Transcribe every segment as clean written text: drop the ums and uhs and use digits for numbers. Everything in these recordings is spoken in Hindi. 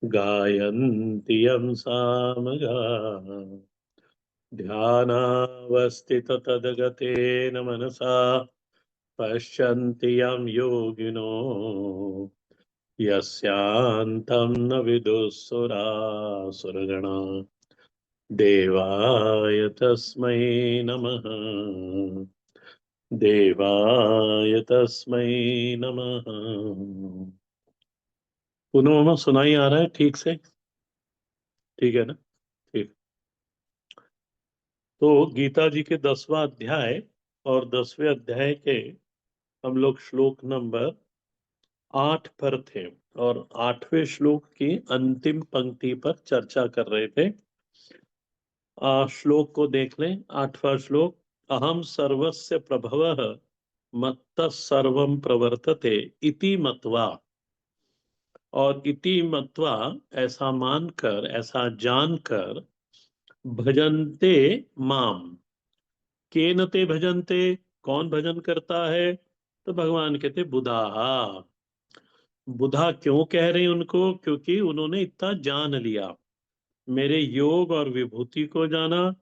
गायन्ति यं सामगा ध्यानावस्थित तद्गतेन मनसा पश्यन्ति यं योगिनो यस्यान्तं न विदुःसुरासुरगणा देवाय तस्मै नमः। देवाय तस्मै नमः। पुनः सुनाई आ रहा है ठीक से? ठीक है ना? ठीक। तो गीता जी के 10वां अध्याय और 10वें अध्याय के हम लोग श्लोक नंबर 8 पर थे और 8वें श्लोक की अंतिम पंक्ति पर चर्चा कर रहे थे। श्लोक को देख लें। 8वां श्लोक, अहम सर्वस्य प्रभवः मत्तः सर्वं प्रवर्तते इति मत्वा। और इति मत्वा ऐसा मानकर, ऐसा जानकर, भजन्ते माम। केन ते भजन्ते, कौन भजन करता है? तो भगवान कहते बुधाहा। बुधा क्यों कह रहे हैं उनको? क्योंकि उन्होंने इतना जान लिया, मेरे योग और विभूति को जाना,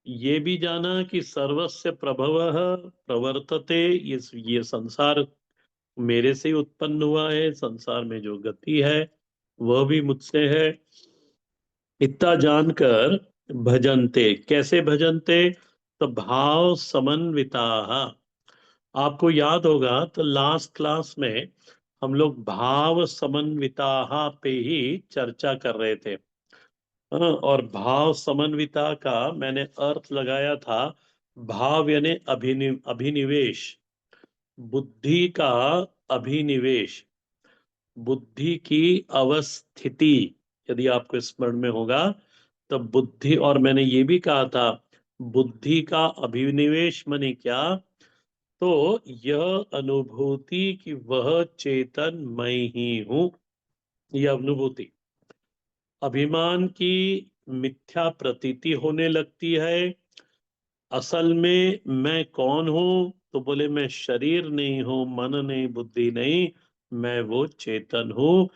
ये भी जाना कि सर्वस्य प्रभवः प्रवर्तते, ये संसार मेरे से ही उत्पन्न हुआ है, संसार में जो गति है वह भी मुझसे है। इतना जानकर भजन्ते, कैसे भजन्ते? तो भाव समन्विता। आपको याद होगा तो लास्ट क्लास में हम लोग भाव समन्विता पे ही चर्चा कर रहे थे। हाँ, और भाव समन्विता का मैंने अर्थ लगाया था, भाव यानी अभिनिवेश, बुद्धि का अभिनिवेश, बुद्धि की अवस्थिति। यदि आपको स्मरण में होगा तो बुद्धि, और मैंने ये भी कहा था बुद्धि का अभिनिवेश माने क्या? तो यह अनुभूति कि वह चेतन मैं ही हूं, यह अनुभूति। अभिमान की मिथ्या प्रतीति होने लगती है। असल में मैं कौन हूं? तो बोले मैं शरीर नहीं हूं, मन नहीं, बुद्धि नहीं, मैं वो चेतन हूं।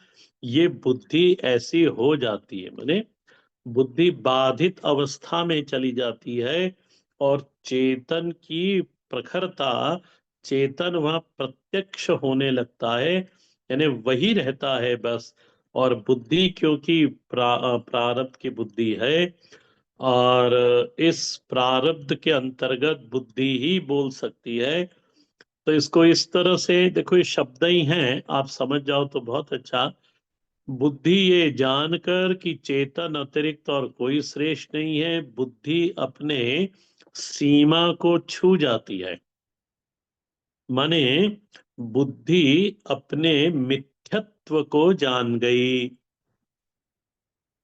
ये बुद्धि ऐसी हो जाती है, माने बुद्धि बाधित अवस्था में चली जाती है और चेतन की प्रखरता, चेतन वहां प्रत्यक्ष होने लगता है, यानी वही रहता है बस। और बुद्धि क्योंकि प्रारब्ध की बुद्धि है, और इस प्रारब्ध के अंतर्गत बुद्धि ही बोल सकती है। तो इसको इस तरह से देखो, ये शब्द ही हैं, आप समझ जाओ तो बहुत अच्छा। बुद्धि ये जानकर कि चेतन अतिरिक्त और कोई श्रेष्ठ नहीं है, बुद्धि अपने सीमा को छू जाती है। माने बुद्धि अपने मिथ्यत्व को जान गई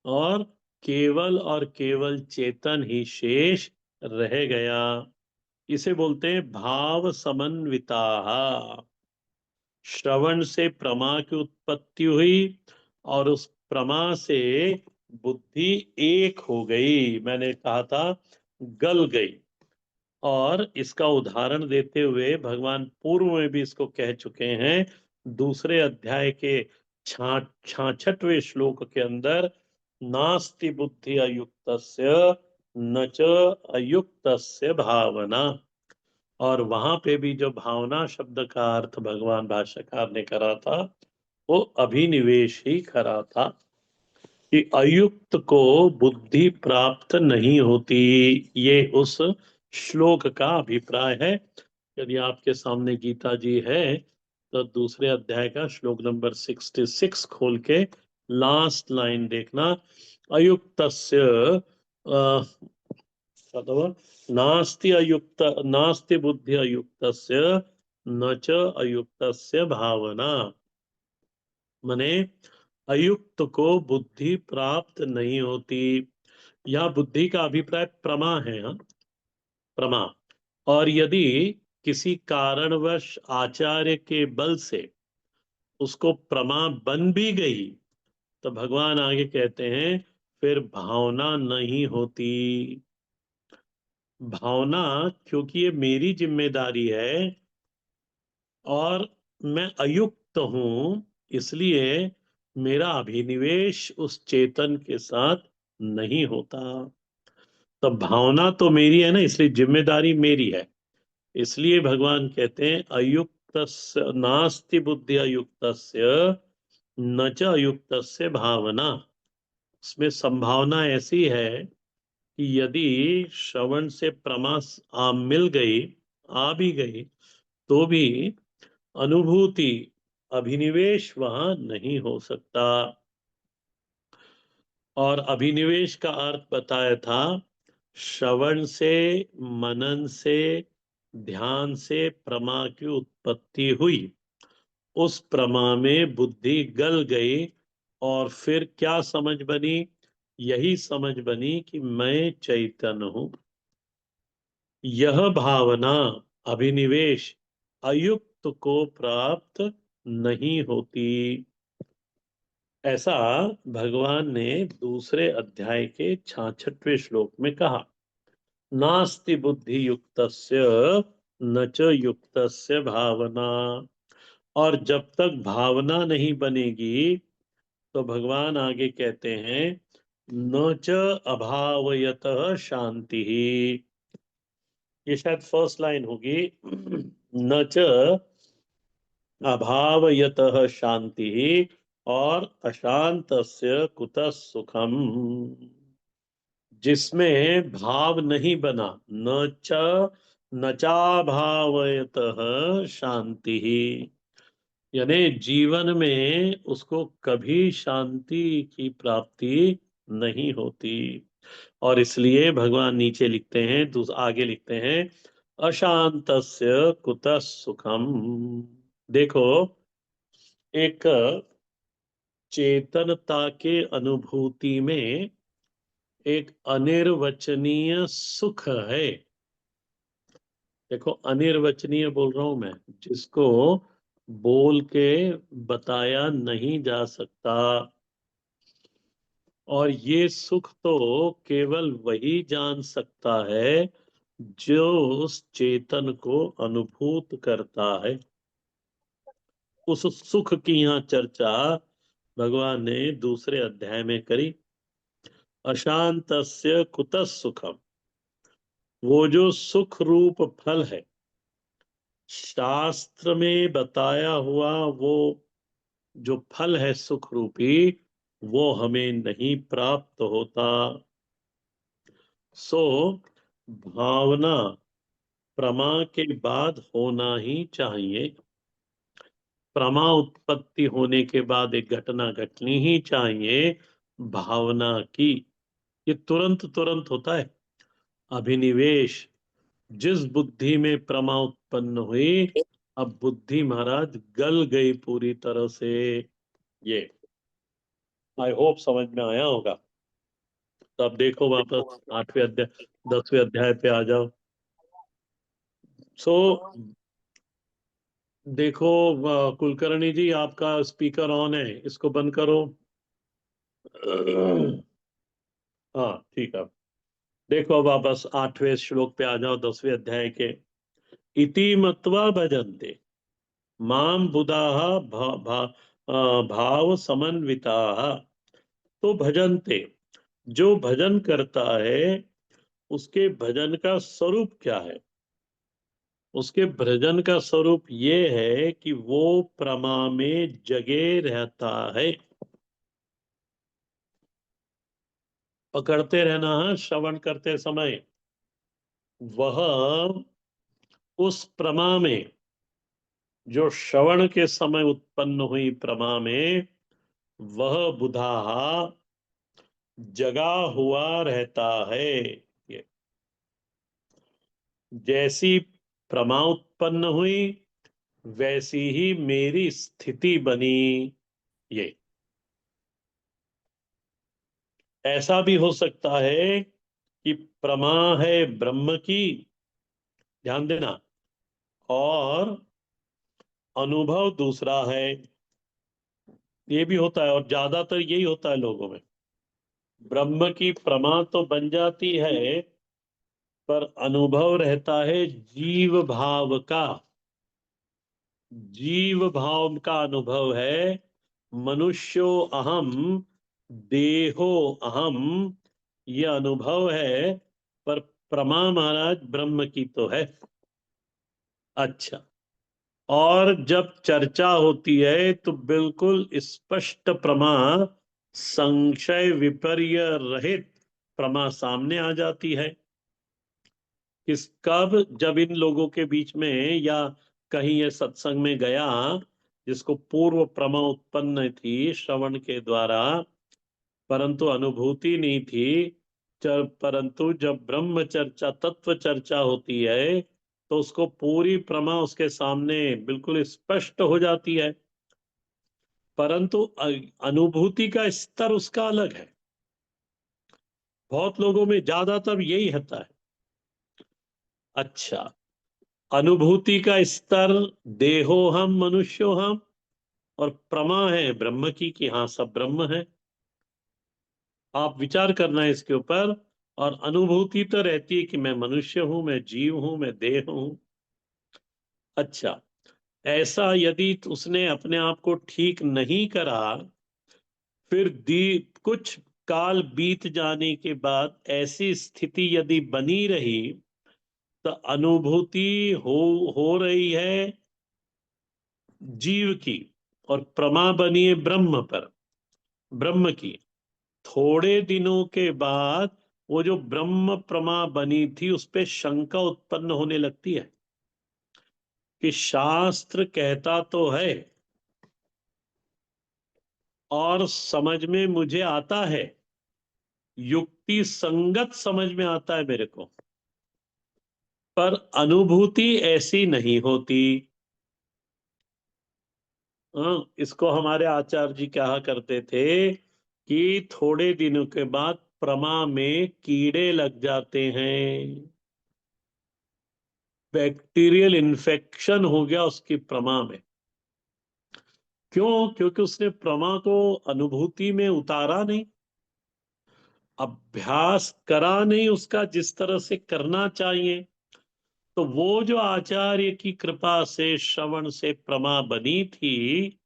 और केवल चेतन ही शेष रह गया। इसे बोलते हैं भाव समन्विता। श्रवण से प्रमा की उत्पत्ति हुई और उस प्रमा से बुद्धि एक हो गई, मैंने कहा था गल गई। और इसका उदाहरण देते हुए भगवान पूर्व में भी इसको कह चुके हैं, दूसरे अध्याय के 66वें श्लोक के अंदर, नास्ति बुद्धि अयुक्तस्य न च अयुक्तस्य भावना। और वहां पे भी जो भावना शब्द का अर्थ भगवान भाष्यकार ने करा था, वो अभिनिवेश ही करा था कि अयुक्त को बुद्धि प्राप्त नहीं होती। ये उस श्लोक का अभिप्राय है। यदि आपके सामने गीता जी है तो दूसरे अध्याय का श्लोक नंबर 66 खोल के लास्ट लाइन देखना। अयुक्तस्य अथवा नास्ति बुद्धि अयुक्तस्य न च अयुक्तस्य भावना। माने अयुक्त को बुद्धि प्राप्त नहीं होती। यह बुद्धि का अभिप्राय प्रमा है, हाँ? प्रमा। और यदि किसी कारणवश आचार्य के बल से उसको प्रमा बन भी गई, तो भगवान आगे कहते हैं फिर भावना नहीं होती। भावना, क्योंकि ये मेरी जिम्मेदारी है और मैं अयुक्त हूं, इसलिए मेरा अभिनिवेश उस चेतन के साथ नहीं होता। तो भावना तो मेरी है ना, इसलिए जिम्मेदारी मेरी है। इसलिए भगवान कहते हैं अयुक्त नास्ति बुद्धि अयुक्त न च अयुक्त भावना। उसमें संभावना ऐसी है कि यदि श्रवण से प्रमा मिल गई, आ भी गई, तो भी अनुभूति अभिनिवेश वहां नहीं हो सकता। और अभिनिवेश का अर्थ बताया था, श्रवण से, मनन से, ध्यान से प्रमा की उत्पत्ति हुई, उस प्रमा में बुद्धि गल गई, और फिर क्या समझ बनी? यही समझ बनी कि मैं चैतन्य हूं। यह भावना, अभिनिवेश, अयुक्त को प्राप्त नहीं होती। ऐसा भगवान ने दूसरे अध्याय के 66वें श्लोक में कहा। नास्ति बुद्धि युक्तस्य न च युक्तस्य भावना। और जब तक भावना नहीं बनेगी, तो भगवान आगे कहते हैं न च अभावयतः शांति। ये शायद फर्स्ट लाइन होगी। न च अभावयतः शांति और अशांतस्य कुतः सुखम। जिसमें भाव नहीं बना, न चा भावयतः शांति, यानी जीवन में उसको कभी शांति की प्राप्ति नहीं होती। और इसलिए भगवान नीचे लिखते हैं, आगे लिखते हैं अशांतस्य कुतः सुखम। देखो, एक चेतनता के अनुभूति में एक अनिर्वचनीय सुख है। देखो, अनिर्वचनीय बोल रहा हूं मैं, जिसको बोल के बताया नहीं जा सकता। और ये सुख तो केवल वही जान सकता है जो उस चेतन को अनुभूत करता है। उस सुख की यहाँ चर्चा भगवान ने दूसरे अध्याय में करी। अशांतस्य कुतः सुखम, वो जो सुख रूप फल है, शास्त्र में बताया हुआ वो जो फल है सुख रूपी, वो हमें नहीं प्राप्त होता। सो भावना प्रमा के बाद होना ही चाहिए। प्रमा उत्पत्ति होने के बाद एक घटना घटनी ही चाहिए भावना की। ये तुरंत तुरंत होता है। अभिनिवेश, जिस बुद्धि में प्रमा उत्पन्न हुई, अब बुद्धि महाराज गल गई पूरी तरह से। ये आई होप समझ में आया होगा। तो अब देखो वापस 8वें अध्याय 10वें अध्याय पे आ जाओ। सो देखो, कुलकर्णी जी आपका स्पीकर ऑन है, इसको बंद करो। हाँ ठीक है। देखो वापस 8वें श्लोक पे आ जाओ 10वें अध्याय के। इति मत्वा भजन्ते माम बुधाः भाव समन्विताः। तो भजन्ते, जो भजन करता है, उसके भजन का स्वरूप क्या है? उसके भजन का स्वरूप ये है कि वो प्रमा में जगे रहता है। पकड़ते रहना है श्रवण करते समय। वह उस प्रमा में, जो श्रवण के समय उत्पन्न हुई प्रमा में, वह बुधा जगा हुआ रहता है। ये जैसी प्रमा उत्पन्न हुई, वैसी ही मेरी स्थिति बनी। ये ऐसा भी हो सकता है कि प्रमा है ब्रह्म की, ध्यान देना, और अनुभव दूसरा है। ये भी होता है, और ज्यादातर यही होता है लोगों में। ब्रह्म की प्रमा तो बन जाती है, पर अनुभव रहता है जीव भाव का। जीव भाव का अनुभव है, मनुष्यो अहम, देहो अहम, ये अनुभव है, पर प्रमा महाराज ब्रह्म की तो है। अच्छा, और जब चर्चा होती है तो बिल्कुल स्पष्ट प्रमा, संशय विपर्य रहित प्रमा सामने आ जाती है। किस कब? जब इन लोगों के बीच में या कहीं ये सत्संग में गया, जिसको पूर्व प्रमा उत्पन्न थी श्रवण के द्वारा, परंतु अनुभूति नहीं थी। परंतु जब ब्रह्म चर्चा, तत्व चर्चा होती है, तो उसको पूरी प्रमा उसके सामने बिल्कुल स्पष्ट हो जाती है। परंतु अनुभूति का स्तर उसका अलग है। बहुत लोगों में ज्यादातर यही होता है। अच्छा, अनुभूति का स्तर, देहो हम, मनुष्यो हम, और प्रमा है ब्रह्म की कि हाँ सब ब्रह्म है। आप विचार करना है इसके ऊपर। और अनुभूति तो रहती है कि मैं मनुष्य हूं, मैं जीव हूं, मैं देह हूं। अच्छा, ऐसा यदि उसने अपने आप को ठीक नहीं करा, फिर दी कुछ काल बीत जाने के बाद ऐसी स्थिति यदि बनी रही, तो अनुभूति हो रही है जीव की, और प्रमा बनी है ब्रह्म पर, ब्रह्म की। थोड़े दिनों के बाद वो जो ब्रह्म प्रमा बनी थी उस पे शंका उत्पन्न होने लगती है कि शास्त्र कहता तो है और समझ में मुझे आता है, युक्ति संगत समझ में आता है मेरे को, पर अनुभूति ऐसी नहीं होती। इसको हमारे आचार्य जी कहा करते थे कि थोड़े दिनों के बाद प्रमा में कीड़े लग जाते हैं, बैक्टीरियल इन्फेक्शन हो गया उसकी प्रमा में। क्यों? क्योंकि उसने प्रमा को अनुभूति में उतारा नहीं, अभ्यास करा नहीं उसका जिस तरह से करना चाहिए। तो वो जो आचार्य की कृपा से श्रवण से प्रमा बनी थी,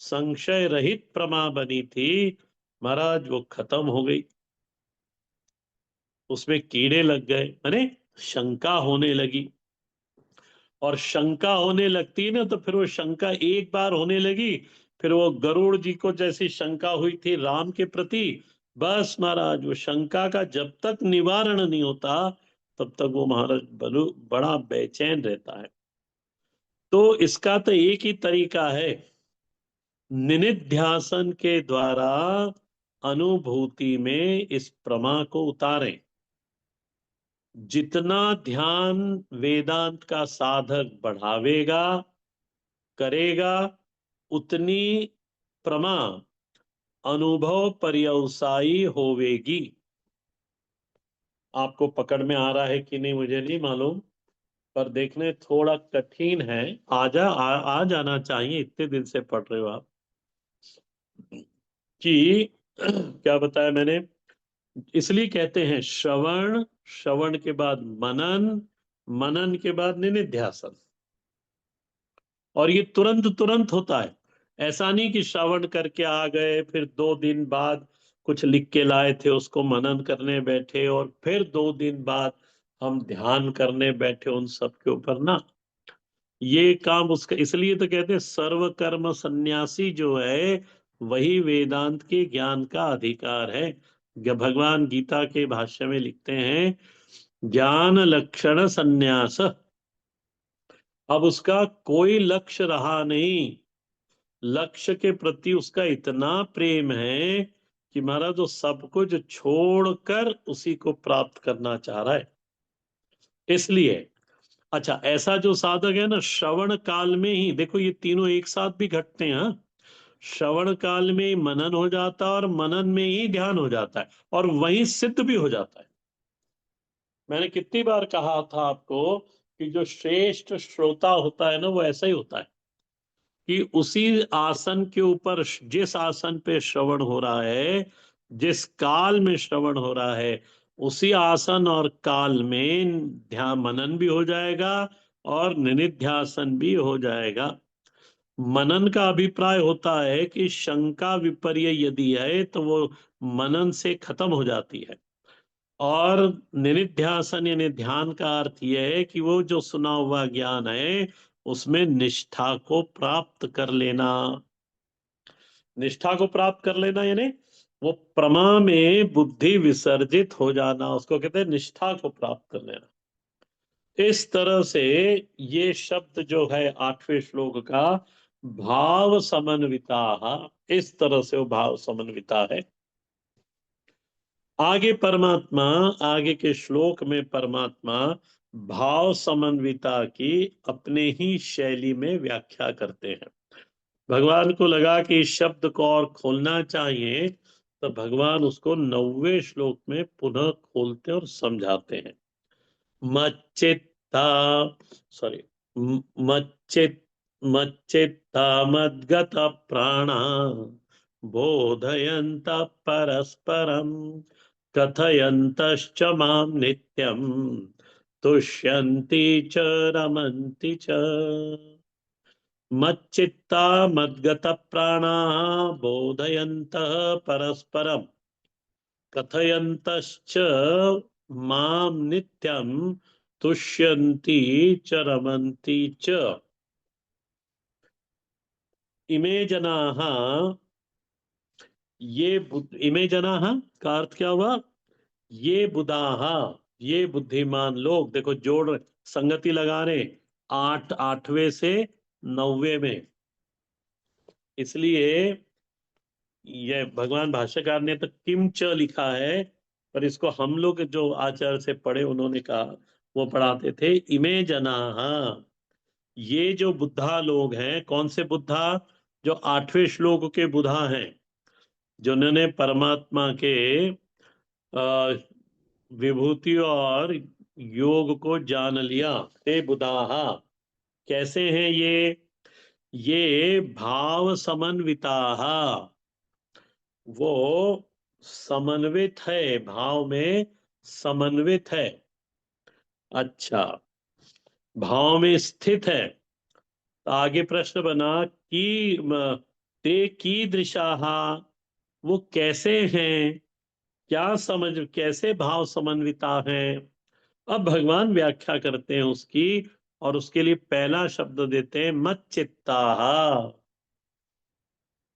संशय रहित प्रमा बनी थी, महाराज वो खत्म हो गई। उसमें कीड़े लग गए, माने शंका होने लगी। और शंका होने लगती है ना, तो फिर वो शंका एक बार होने लगी, फिर वो गरुड़ जी को जैसी शंका हुई थी राम के प्रति, बस महाराज वो शंका का जब तक निवारण नहीं होता, तब तक वो महाराज बड़ा बेचैन रहता है। तो इसका तो एक ही तरीका है, निनिध्यासन के द्वारा अनुभूति में इस प्रमा को उतारें। जितना ध्यान वेदांत का साधक बढ़ावेगा, करेगा, उतनी प्रमा अनुभव पर्यवसायी होवेगी। आपको पकड़ में आ रहा है कि नहीं मुझे नहीं मालूम, पर देखने थोड़ा कठिन है। आ जाना चाहिए, इतने दिन से पढ़ रहे हो आप। कि क्या बताया मैंने, इसलिए कहते हैं श्रवण, श्रवण के बाद मनन, मनन के बाद निनिध्यासन। और ये तुरंत तुरंत होता है। ऐसा नहीं कि श्रवण करके आ गए, फिर 2 दिन बाद कुछ लिख के लाए थे उसको मनन करने बैठे, और फिर 2 दिन बाद हम ध्यान करने बैठे उन सब के ऊपर ना। ये काम उसका, इसलिए तो कहते हैं सर्व कर्म सन्यासी जो है वही वेदांत के ज्ञान का अधिकार है। भगवान गीता के भाष्य में लिखते हैं, ज्ञान लक्षण सन्यास। अब उसका कोई लक्ष्य रहा नहीं, लक्ष्य के प्रति उसका इतना प्रेम है कि महाराज जो सब कुछ छोड़कर उसी को प्राप्त करना चाह रहा है। इसलिए अच्छा, ऐसा जो साधक है ना, श्रवण काल में ही देखो ये तीनों एक साथ भी घटते हैं, हाँ? श्रवण काल में ही मनन हो जाता है और मनन में ही ध्यान हो जाता है, और वहीं सिद्ध भी हो जाता है। मैंने कितनी बार कहा था आपको कि जो श्रेष्ठ श्रोता होता है ना, वो ऐसा ही होता है कि उसी आसन के ऊपर, जिस आसन पे श्रवण हो रहा है, जिस काल में श्रवण हो रहा है, उसी आसन और काल में ध्यान मनन भी हो जाएगा और निनिध्यासन भी हो जाएगा। मनन का अभिप्राय होता है कि शंका विपर्य यदि है तो वो मनन से खत्म हो जाती है। और निनिध्यासन यानी ध्यान का अर्थ यह है कि वो जो सुना हुआ ज्ञान है उसमें निष्ठा को प्राप्त कर लेना। निष्ठा को प्राप्त कर लेना यानी वो प्रमा में बुद्धि विसर्जित हो जाना, उसको कहते हैं निष्ठा को प्राप्त कर लेना। इस तरह से ये शब्द जो है 8वें श्लोक का, भाव समन्विता, इस तरह से वो भाव समन्विता है। आगे परमात्मा, आगे के श्लोक में परमात्मा भाव समन्विता की अपने ही शैली में व्याख्या करते हैं। भगवान को लगा कि इस शब्द को और खोलना चाहिए, तो भगवान उसको 9वें श्लोक में पुनः खोलते और समझाते हैं। मच्चित्ता, सॉरी, मच्चित मच्चित्ता मद्गत प्राणा बोधयन्त परस्परम कथयन्तश्च मां नित्यं तुष्यन्ति च रमन्ति च। मच्चित्ता मद्गत प्राणा बोधयन्तः परस्परम कथयन्तश्च मां नित्यं तुष्यन्ति च रमन्ति च। इमे जनाः, इमे जनाः का अर्थ क्या हुआ? ये बुधाः, ये बुद्धिमान लोग। देखो जोड़ संगति लगा रहे, 8वें से 9वें में। इसलिए ये भगवान भाष्यकार ने तो किम च लिखा है, पर इसको हम लोग जो आचार्य से पढ़े उन्होंने कहा, वो पढ़ाते थे इमे जनाः, ये जो बुद्धा लोग हैं। कौन से बुद्धा? जो 8वें श्लोक के बुद्धा हैं, जिन्होंने परमात्मा के अ, विभूति और योग को जान लिया, ते बुधाहा। कैसे हैं ये भाव समन्विता, वो समन्वित है, भाव में समन्वित है। अच्छा, भाव में स्थित है। तो आगे प्रश्न बना कि ते कीदृशाहा, वो कैसे हैं, क्या समझ, कैसे भाव समन्विता है। अब भगवान व्याख्या करते हैं उसकी, और उसके लिए पहला शब्द देते हैं मच्चित्ता।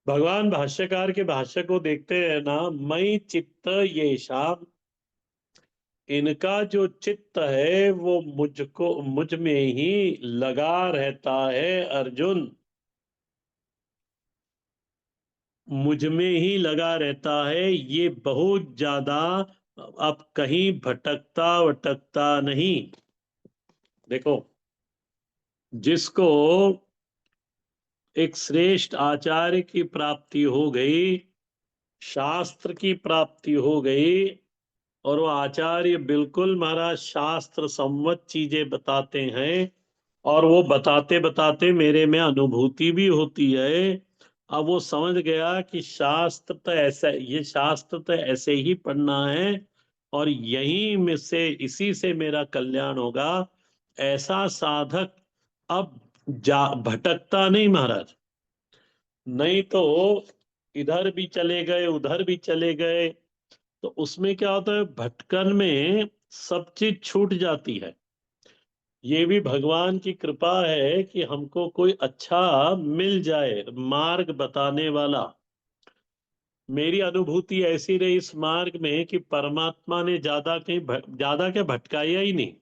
भगवान भाष्यकार के भाष्य को देखते हैं ना, मई चित्त येषा, इनका जो चित्त है वो मुझ में ही लगा रहता है अर्जुन, मुझ में ही लगा रहता है। ये बहुत ज्यादा अब कहीं भटकता वटकता नहीं। देखो, जिसको एक श्रेष्ठ आचार्य की प्राप्ति हो गई, शास्त्र की प्राप्ति हो गई, और वो आचार्य बिल्कुल महाराज शास्त्र सम्मत चीजें बताते हैं, और वो बताते बताते मेरे में अनुभूति भी होती है। अब वो समझ गया कि शास्त्र तो ऐसा, ये शास्त्र तो ऐसे ही पढ़ना है, और यही में से, इसी से मेरा कल्याण होगा। ऐसा साधक अब जा भटकता नहीं महाराज। नहीं तो इधर भी चले गए, उधर भी चले गए, तो उसमें क्या होता है, भटकन में सब चीज छूट जाती है। ये भी भगवान की कृपा है कि हमको कोई अच्छा मिल जाए मार्ग बताने वाला। मेरी अनुभूति ऐसी रही इस मार्ग में कि परमात्मा ने ज्यादा क्या भटकाया ही नहीं।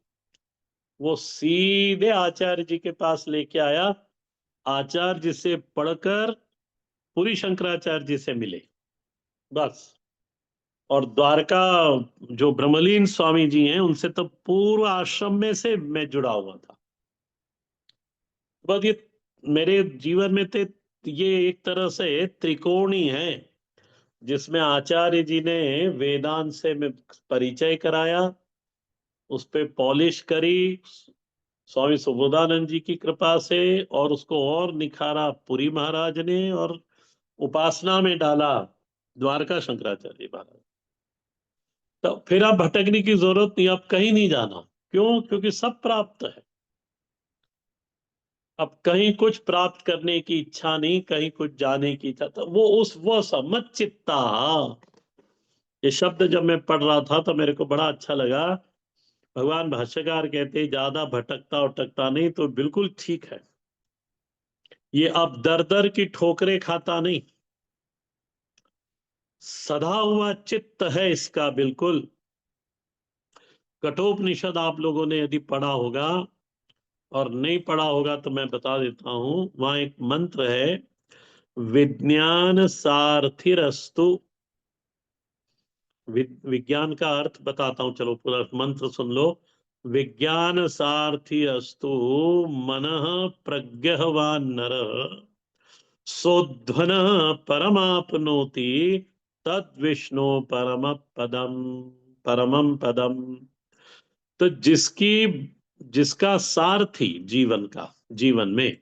वो सीधे आचार्य जी के पास लेके आया। आचार्य जी से पढ़कर पूरी शंकराचार्य जी से मिले, बस। और द्वारका जो ब्रह्मलीन स्वामी जी हैं, उनसे तो पूर्व आश्रम में से मैं जुड़ा हुआ था। बस ये मेरे जीवन में थे, ये एक तरह से त्रिकोणी है, जिसमें आचार्य जी ने वेदांत से में परिचय कराया, उस पे पॉलिश करी स्वामी सुबोधानंद जी की कृपा से, और उसको और निखारा पुरी महाराज ने, और उपासना में डाला द्वारका शंकराचार्य महाराज। तो फिर आप भटकने की जरूरत नहीं, आप कहीं नहीं जाना। क्यों? क्योंकि सब प्राप्त है। अब कहीं कुछ प्राप्त करने की इच्छा नहीं, कहीं कुछ जाने की इच्छा, तो वो मत चित्ता, ये शब्द जब मैं पढ़ रहा था तो मेरे को बड़ा अच्छा लगा। भगवान भाष्यकार कहते ज्यादा भटकता उटकता नहीं, तो बिल्कुल ठीक है। ये अब दर दर की ठोकरें खाता नहीं, सधा हुआ चित्त है इसका बिल्कुल। कठोपनिषद आप लोगों ने यदि पढ़ा होगा, और नहीं पढ़ा होगा तो मैं बता देता हूं, वहां एक मंत्र है, विज्ञान सारथिरस्तु। विज्ञान का अर्थ बताता हूं, चलो पूरा मंत्र सुन लो। विज्ञान सारथी अस्तु मनः प्रज्ञवान नर सोध्वन परमाप्नोति तद विष्णु परमम पदम। तो जिसका सारथी जीवन का, जीवन में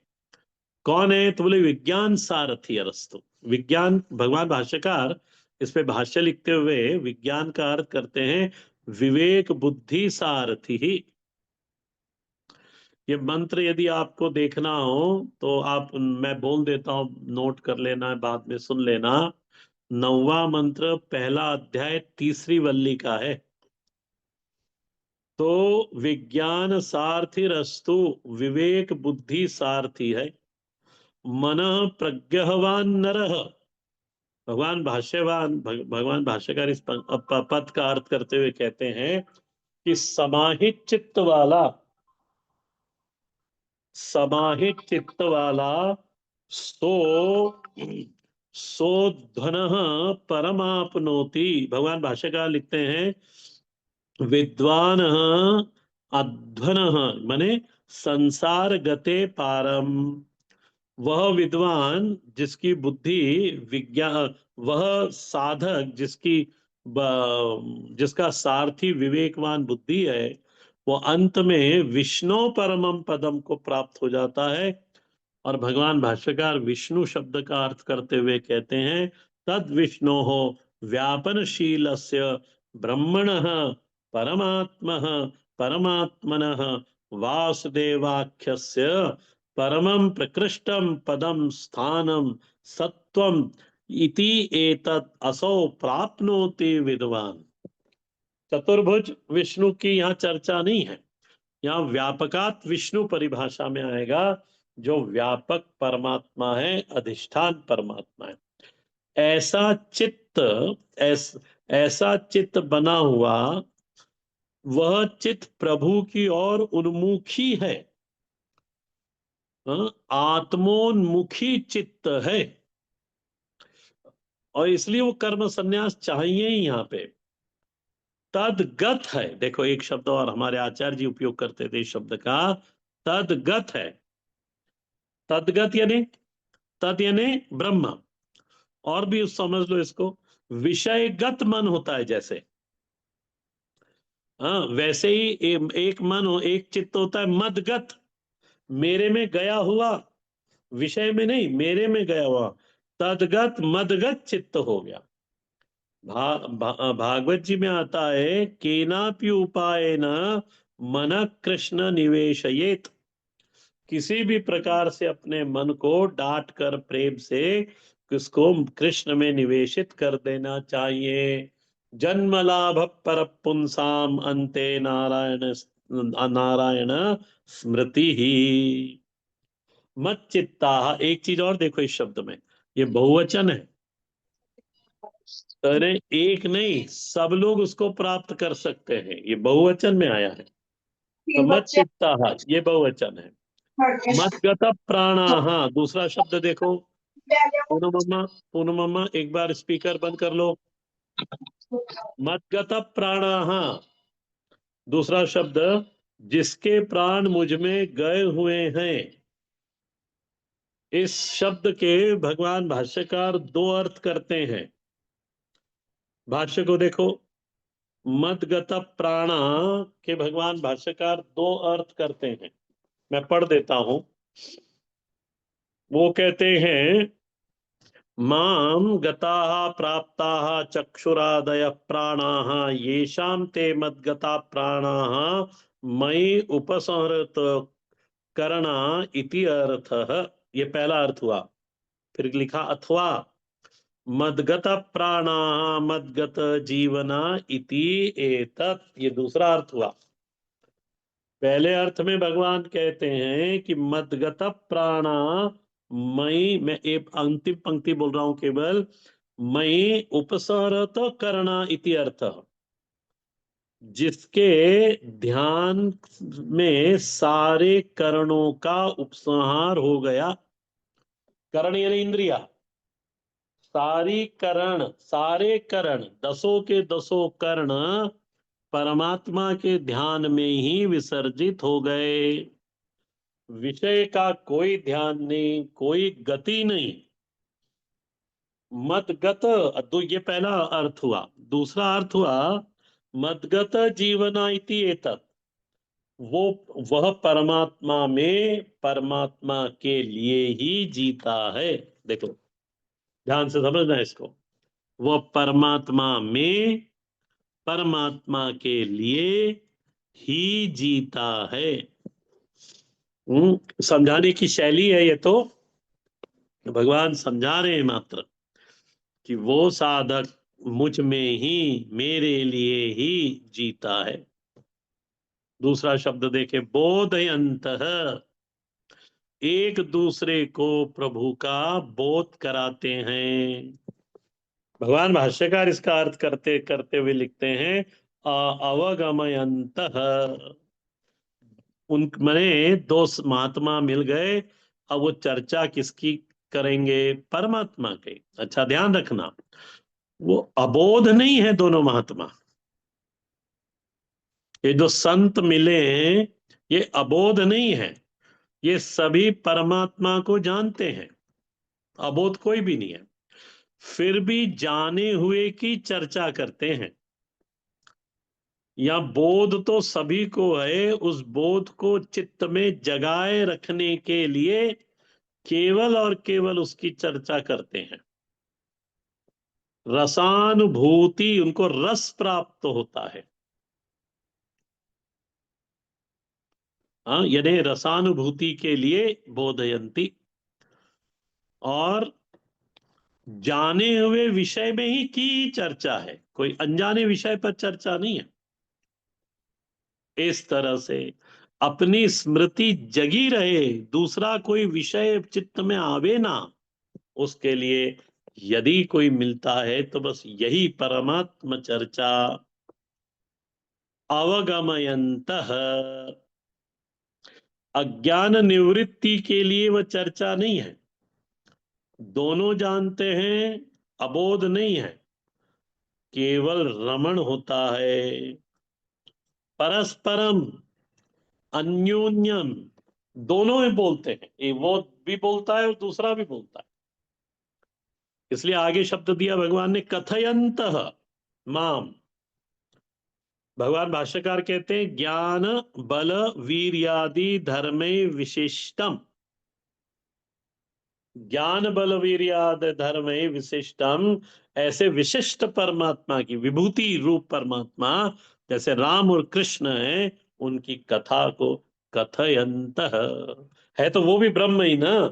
कौन है, तो बोले विज्ञान सारथी अरस्तु। विज्ञान, भगवान भाष्यकार इस पे भाष्य लिखते हुए विज्ञान का अर्थ करते हैं विवेक बुद्धि सारथी ही। ये मंत्र यदि आपको देखना हो तो आप, मैं बोल देता हूं, नोट कर लेना, बाद में सुन लेना। 9वां मंत्र, पहला अध्याय, तीसरी वल्ली का है। तो विज्ञान सारथी रस्तु, विवेक बुद्धि सारथी है। मन प्रज्ञवान नरः, भगवान भाष्यकार इस पद का अर्थ करते हुए कहते हैं कि समाहित चित्त वाला सो सो ध्वन परमाप्नोति। भगवान भाष्यकार लिखते हैं विद्वान अध्वन, माने संसार गते पारम। वह विद्वान जिसकी बुद्धि विज्ञान, वह साधक जिसका सारथी विवेकवान बुद्धि है, वो अंत में विष्णु परमम पदम को प्राप्त हो जाता है। और भगवान भाष्यकार विष्णु शब्द का अर्थ करते हुए कहते हैं तद विष्णु हो व्यापनशीलस्य ब्रह्मण परमात्म परमात्मन वासुदेवाख्यस्य परमं प्रकृष्टम पदम स्थानम सत्वम इति एतत् असौ प्राप्नोति विद्वान। चतुर्भुज विष्णु की यहाँ चर्चा नहीं है, यहाँ व्यापकात विष्णु परिभाषा में आएगा, जो व्यापक परमात्मा है, अधिष्ठान परमात्मा है। ऐसा चित्त, ऐसा चित्त बना हुआ, वह चित्त प्रभु की ओर उन्मुखी है, आत्मोन्मुखी चित्त है। और इसलिए वो कर्म संन्यास चाहिए ही यहाँ पे। तदगत है, देखो एक शब्द और हमारे आचार्य जी उपयोग करते थे इस शब्द का, तदगत है। तदगत यानी, तद यानी ब्रह्म, और भी समझ लो इसको, विषयगत मन होता है जैसे, हाँ वैसे ही एक मन हो, एक चित्त होता है मदगत, मेरे में गया हुआ, विषय में नहीं, मेरे में गया हुआ। तदगत मदगत चित्त हो गया। भागवत जी में आता है केनापि उपायेन मन कृष्ण निवेशयेत। किसी भी प्रकार से अपने मन को डांट कर प्रेम से किसको कृष्ण में निवेशित कर देना चाहिए। जन्म लाभ पर पुंसाम अंते नारायण नारायण स्मृति ही मत चित्ता। एक चीज और देखो इस शब्द में, ये बहुवचन है। अरे एक नहीं, सब लोग उसको प्राप्त कर सकते हैं, ये बहुवचन में आया है। तो मत चित्ता, ये बहुवचन है। मदगत प्राणाः, दूसरा शब्द देखो, पूनमम्मा, पूनमम्मा एक बार स्पीकर बंद कर लो। मदगत प्राणाः, दूसरा शब्द, जिसके प्राण मुझ में गए हुए हैं। इस शब्द के भगवान भाष्यकार दो अर्थ करते हैं। भाष्य को देखो, मदगत प्राणा के भगवान भाष्यकार दो अर्थ करते हैं, मैं पढ़ देता हूं। वो कहते हैं माम गताः प्राप्ताः चक्षुरादय प्राणाः येषां ते मद्गता प्राणाः मयि उपसंहृत करणा इति अर्थः, ये पहला अर्थ हुआ। फिर लिखा अथवा मद्गत प्राणा मद्गत जीवना इति एतत्, ये दूसरा अर्थ हुआ। पहले अर्थ में भगवान कहते हैं कि मद्गत प्राणा, मैं एक अंतिम पंक्ति बोल रहा हूं केवल, मई उपसरत करना इति अर्थ, जिसके ध्यान में सारे करणों का उपसंहार हो गया। करण यानी इंद्रिया, सारे करण दसों के दसों कर्ण परमात्मा के ध्यान में ही विसर्जित हो गए। विषय का कोई ध्यान नहीं, कोई गति नहीं। मदगत, ये पहला अर्थ हुआ। दूसरा अर्थ हुआ मदगत जीवना इति एतत्, वो वह परमात्मा में परमात्मा के लिए ही जीता है। देखो ध्यान से समझना है इसको, वह परमात्मा में परमात्मा के लिए ही जीता है। समझाने की शैली है ये तो, भगवान समझा रहे हैं मात्र कि वो साधक मुझ में ही, मेरे लिए ही जीता है। दूसरा शब्द देखे, बोधयन्तः, एक दूसरे को प्रभु का बोध कराते हैं। भगवान भाष्यकार इसका अर्थ करते करते हुए लिखते हैं अवगमयन्तः, उन मैंने दो महात्मा मिल गए, अब वो चर्चा किसकी करेंगे? परमात्मा के। अच्छा ध्यान रखना, वो अबोध नहीं है दोनों महात्मा। ये जो संत मिले हैं ये अबोध नहीं है, ये सभी परमात्मा को जानते हैं, अबोध कोई भी नहीं है। फिर भी जाने हुए की चर्चा करते हैं। या बोध तो सभी को है, उस बोध को चित्त में जगाए रखने के लिए केवल और केवल उसकी चर्चा करते हैं। रसानुभूति, उनको रस प्राप्त होता है। हाँ, यानी रसानुभूति के लिए बोधयंती, और जाने हुए विषय में ही की चर्चा है, कोई अनजाने विषय पर चर्चा नहीं है। इस तरह से अपनी स्मृति जगी रहे, दूसरा कोई विषय चित्त में आवे ना, उसके लिए यदि कोई मिलता है तो बस यही परमात्म चर्चा। अवगमयन्तः, अज्ञान निवृत्ति के लिए वह चर्चा नहीं है। दोनों जानते हैं, अबोध नहीं है, केवल रमण होता है। परस्परम, अन्योन्यम, दोनों में बोलते हैं, ये वो भी बोलता है और दूसरा भी बोलता है। इसलिए आगे शब्द दिया भगवान ने, कथयन्तः माम। भगवान भाष्यकार कहते हैं ज्ञान बल वीर्यादि धर्मे विशिष्टम, ज्ञान बल वीर्याद धर्म विशिष्टम, ऐसे विशिष्ट परमात्मा की, विभूति रूप परमात्मा जैसे राम और कृष्ण है, उनकी कथा को कथयंत है, तो वो भी ब्रह्म ही ना।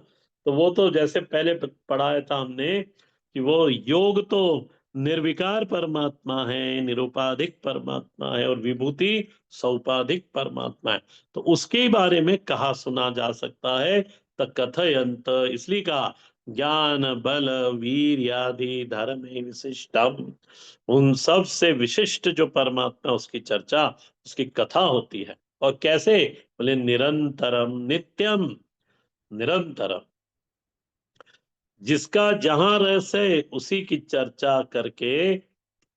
तो वो तो जैसे पहले पढ़ाया था हमने कि वो योग तो निर्विकार परमात्मा है, निरुपाधिक परमात्मा है, और विभूति सौपाधिक परमात्मा है। तो उसके बारे में कहा सुना जा सकता है, कथयंत, इसलिए कहा ज्ञान बल वीर आदि धर्म विशिष्टम, उन सब से विशिष्ट जो परमात्मा, उसकी चर्चा, उसकी कथा होती है। और कैसे? बोले निरंतरम नित्यम, निरंतरम, जिसका जहां रस है उसी की चर्चा करके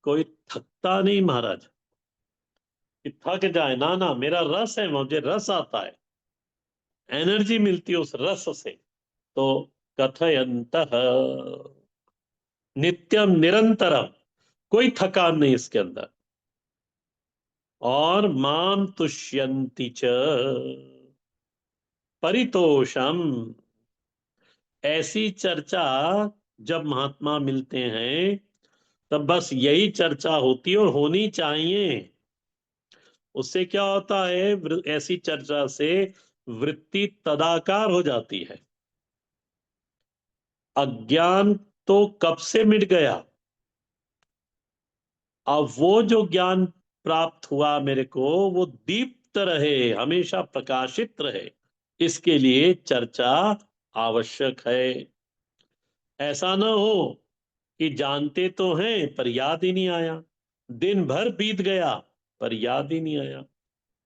कोई थकता नहीं महाराज, कि थक जाए ना, ना, मेरा रस है, मुझे रस आता है, एनर्जी मिलती है उस रस से। तो कथयंत नित्यम निरंतरम, कोई थकान नहीं इसके अंदर। और माम तुष्यंति च परितोषम, ऐसी चर्चा जब महात्मा मिलते हैं तब बस यही चर्चा होती है और होनी चाहिए। उससे क्या होता है? ऐसी चर्चा से वृत्ति तदाकार हो जाती है। अज्ञान तो कब से मिट गया, अब वो जो ज्ञान प्राप्त हुआ मेरे को, वो दीप्त रहे, हमेशा प्रकाशित रहे, इसके लिए चर्चा आवश्यक है। ऐसा न हो कि जानते तो हैं पर याद ही नहीं आया, दिन भर बीत गया पर याद ही नहीं आया,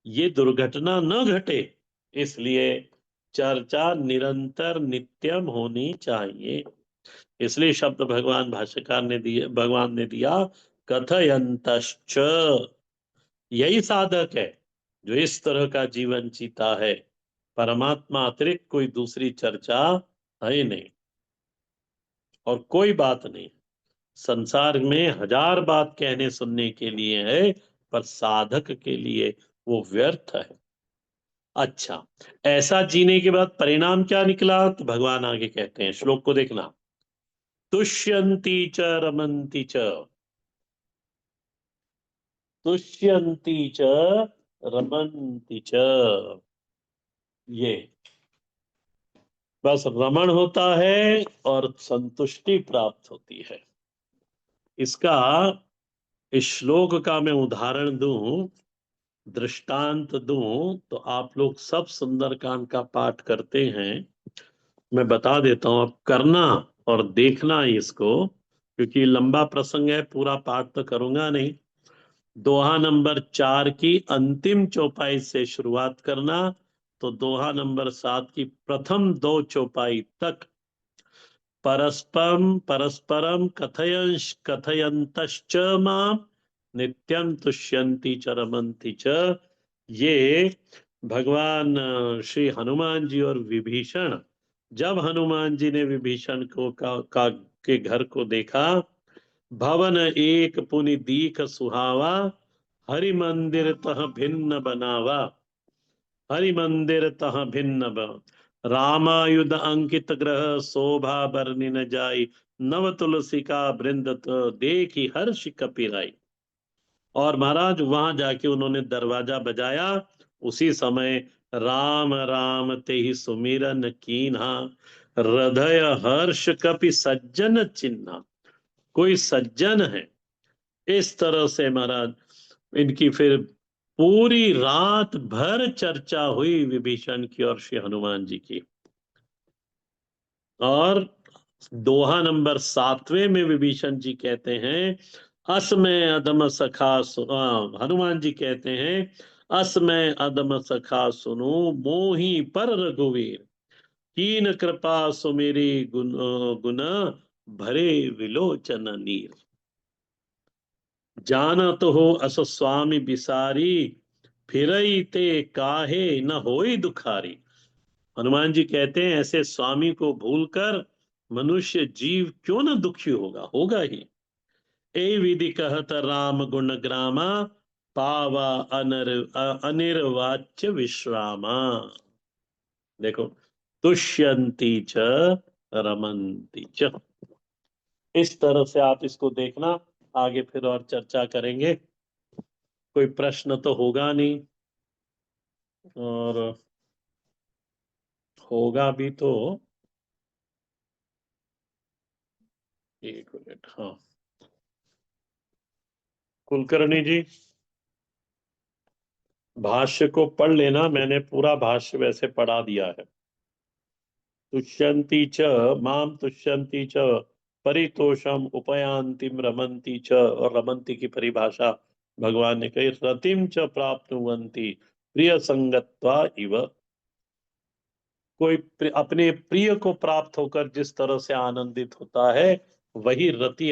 ये दुर्घटना न घटे, इसलिए चर्चा निरंतर नित्यम होनी चाहिए। इसलिए शब्द भगवान भाष्यकार ने दिए, भगवान ने दिया कथयंतश्च। यही साधक है जो इस तरह का जीवन जीता है। परमात्मा अतिरिक्त कोई दूसरी चर्चा है नहीं, और कोई बात नहीं। संसार में हजार बात कहने सुनने के लिए है, पर साधक के लिए वो व्यर्थ है। अच्छा, ऐसा जीने के बाद परिणाम क्या निकला, तो भगवान आगे कहते हैं, श्लोक को देखना। तुष्यन्ति च रमन्ति च, तुष्यन्ति च रमन्ति च, ये बस रमण होता है और संतुष्टि प्राप्त होती है। इसका, इस श्लोक का मैं उदाहरण दूं, दृष्टांत दूं, तो आप लोग सब सुंदरकांड का पाठ करते हैं, मैं बता देता हूं, अब करना और देखना इसको, क्योंकि लंबा प्रसंग है, पूरा पाठ तो करूंगा नहीं। दोहा नंबर 4 की अंतिम चौपाई से शुरुआत करना, तो दोहा नंबर 7 की प्रथम 2 चौपाई तक परस्परम परस्परम कथयंश कथयंतश्च माम नित्यं तुष्यन्ति च रमन्ति च, ये भगवान श्री हनुमान जी और विभीषण, जब हनुमान जी ने विभीषण को का के घर को देखा, भवन एक पुनि दीख सुहावा, हरि मंदिर तह भिन्न बनावा, हरि मंदिर तह भिन्न रामायुध अंकित ग्रह, शोभा बरनि न जाई, नव तुलसी का बृंद तो देखी हर्ष कपिराई। और महाराज वहां जाके उन्होंने दरवाजा बजाया, उसी समय राम राम ते ही सुमिरन कीन्हा, हृदय हर्ष कपि सज्जन चिन्हा। कोई सज्जन है, इस तरह से महाराज इनकी फिर पूरी रात भर चर्चा हुई विभीषण की और श्री हनुमान जी की। और दोहा नंबर 7वें में विभीषण जी कहते हैं, अस में अदम सखा हनुमान जी कहते हैं, अस में अदम सखा सुनो, मोही पर रघुवीर, कीन कृपा सुमेरी गुण गुण, भरे विलोचन नीर। जानत हो अस स्वामी बिसारी, फिरई ते काहे न होई दुखारी। हनुमान जी कहते हैं, ऐसे स्वामी को भूलकर मनुष्य जीव क्यों न दुखी होगा, होगा ही। ए विधि कहत राम गुण ग्रामा, पावा अनिर्वाच्य विश्रामा। देखो, तुष्यंती च रमन्ति च, इस तरह से आप इसको देखना, आगे फिर और चर्चा करेंगे। कोई प्रश्न तो होगा नहीं, और होगा भी तो, एक मिनट, हाँ, कुलकर्णी जी भाष्य को पढ़ लेना, मैंने पूरा भाष्य वैसे पढ़ा दिया है। तुष्यन्ति च माम तुष्यन्ति च परितोषम उपयांतिम रमन्ति च, और रमन्ति की परिभाषा भगवान ने कही, रतिम च प्राप्नुवन्ति प्रिय संगत्वा इव। कोई अपने प्रिय को प्राप्त होकर जिस तरह से आनंदित होता है, वही रति